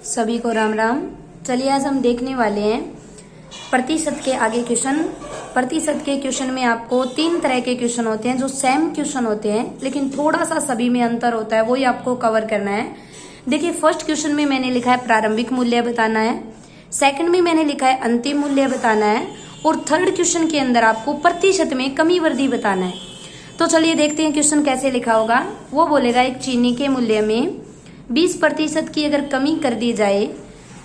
सभी को राम राम। चलिए आज हम देखने वाले हैं प्रतिशत के आगे क्वेश्चन। प्रतिशत के क्वेश्चन में आपको 3 तरह के क्वेश्चन होते हैं जो सेम क्वेश्चन होते हैं, लेकिन थोड़ा सा सभी में अंतर होता है, वही आपको कवर करना है। देखिए फर्स्ट क्वेश्चन में मैंने लिखा है प्रारंभिक मूल्य बताना है, सेकंड में मैंने लिखा है अंतिम मूल्य बताना है, और थर्ड क्वेश्चन के अंदर आपको प्रतिशत में कमी वृद्धि बताना है। तो चलिए देखते हैं क्वेश्चन कैसे लिखा होगा। वो बोलेगा एक चीनी के मूल्य में 20% की अगर कमी कर दी जाए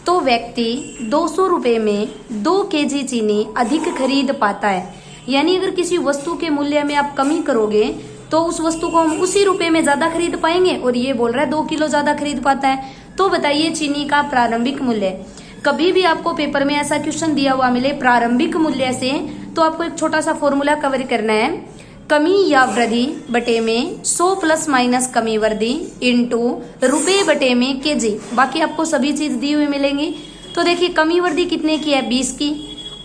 तो व्यक्ति 200 रुपए में 2 केजी चीनी अधिक खरीद पाता है। यानी अगर किसी वस्तु के मूल्य में आप कमी करोगे तो उस वस्तु को हम उसी रुपए में ज्यादा खरीद पाएंगे, और ये बोल रहा है 2 किलो ज्यादा खरीद पाता है। तो बताइए चीनी का प्रारंभिक मूल्य। कभी भी आपको पेपर में ऐसा क्वेश्चन दिया हुआ मिले प्रारंभिक मूल्य से, तो आपको एक छोटा सा फॉर्मूला कवर करना है। कमी या वृद्धि बटे में 100 प्लस माइनस कमी वृद्धि इंटू रुपए बटे में केजी। बाकी आपको सभी चीज दी हुई मिलेंगी। तो देखिए कमी वृद्धि कितने की है, 20 की,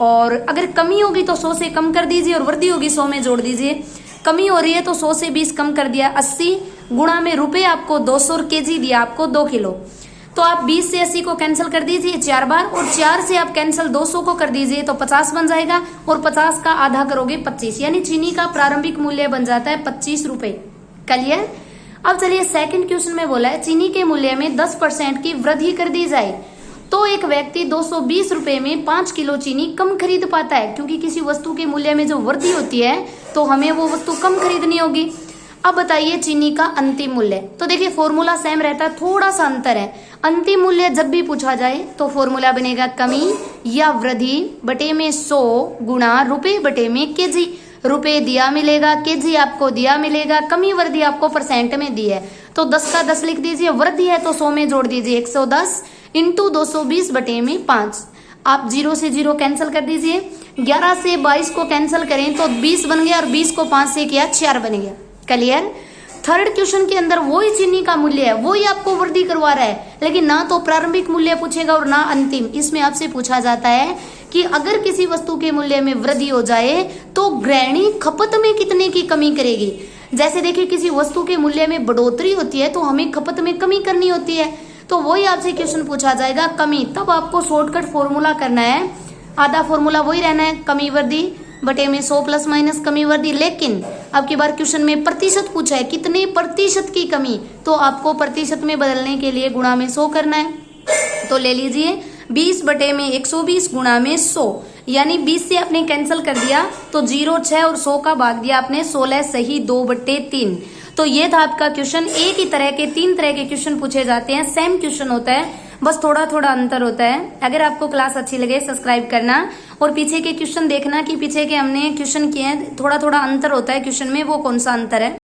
और अगर कमी होगी तो 100 से कम कर दीजिए और वृद्धि होगी 100 में जोड़ दीजिए। कमी हो रही है तो 100 से 20 कम कर दिया 80, गुणा में रुपए आपको 200 और केजी दिया आपको 2 किलो। तो आप 20 से 80 को कैंसिल कर दीजिए 4 बार, और 4 से आप कैंसिल 200 को कर दीजिए तो 50 बन जाएगा, और 50 का आधा करोगे 25, यानी चीनी का प्रारंभिक मूल्य बन जाता है 25 रुपए। क्लियर। अब चलिए सेकंड क्वेश्चन में बोला है चीनी के मूल्य में 10% की वृद्धि कर दी जाए तो एक व्यक्ति 220 रुपए में 5 किलो चीनी कम खरीद पाता है। क्योंकि किसी वस्तु के मूल्य में जो वृद्धि होती है तो हमें वो वस्तु कम खरीदनी होगी। अब बताइए चीनी का अंतिम मूल्य। तो देखिए फॉर्मूला सेम रहता है, थोड़ा सा अंतर है। अंतिम मूल्य जब भी पूछा जाए तो फॉर्मूला बनेगा कमी या वृद्धि बटे में 100 गुणा रुपए बटे में केजी। रुपए दिया मिलेगा, केजी आपको दिया मिलेगा, कमी वृद्धि आपको परसेंट में दी है तो 10 का 10 लिख दीजिए, वृद्धि है तो 100 में जोड़ दीजिए 110 इंटू 220 बटे में 5। आप 0 से 0 कैंसिल कर दीजिए, 11 से 22 को कैंसिल करें तो 20 बन गया, और 20 को 5 से किया 4 बन गया। क्लियर। थर्ड क्वेश्चन के अंदर वही चीनी का मूल्य है, वही आपको वृद्धि करवा रहा है, लेकिन ना तो प्रारंभिक मूल्य पूछेगा और ना अंतिम। इसमें आपसे पूछा जाता है कि अगर किसी वस्तु के मूल्य में वृद्धि हो जाए तो गृहिणी खपत में कितने की कमी करेगी। जैसे देखिए किसी वस्तु के मूल्य में बढ़ोतरी होती है तो हमें खपत में कमी करनी होती है, तो वही आपसे क्वेश्चन पूछा जाएगा कमी। तब आपको शॉर्टकट फॉर्मूला करना है, आधा फॉर्मूला वही रहना है, कमी वृद्धि बटे में 100 प्लस माइनस कमी वृद्धि। लेकिन अब की बार क्वेश्चन में प्रतिशत पूछा है, कितने प्रतिशत की कमी, तो आपको प्रतिशत में बदलने के लिए गुणा में 100 करना है। तो ले लीजिए 20 बटे में 120 गुणा में 100, यानी 20 से आपने कैंसिल कर दिया तो 0 6 और 100 का भाग दिया आपने 16 सही 2/3। तो ये था आपका क्वेश्चन। एक ही तरह के 3 तरह के क्वेश्चन पूछे जाते हैं, सेम क्वेश्चन होता है, बस थोड़ा थोड़ा अंतर होता है। अगर आपको क्लास अच्छी लगे सब्सक्राइब करना, और पीछे के क्वेश्चन देखना कि पीछे के हमने क्वेश्चन किए हैं, थोड़ा थोड़ा अंतर होता है क्वेश्चन में, वो कौन सा अंतर है।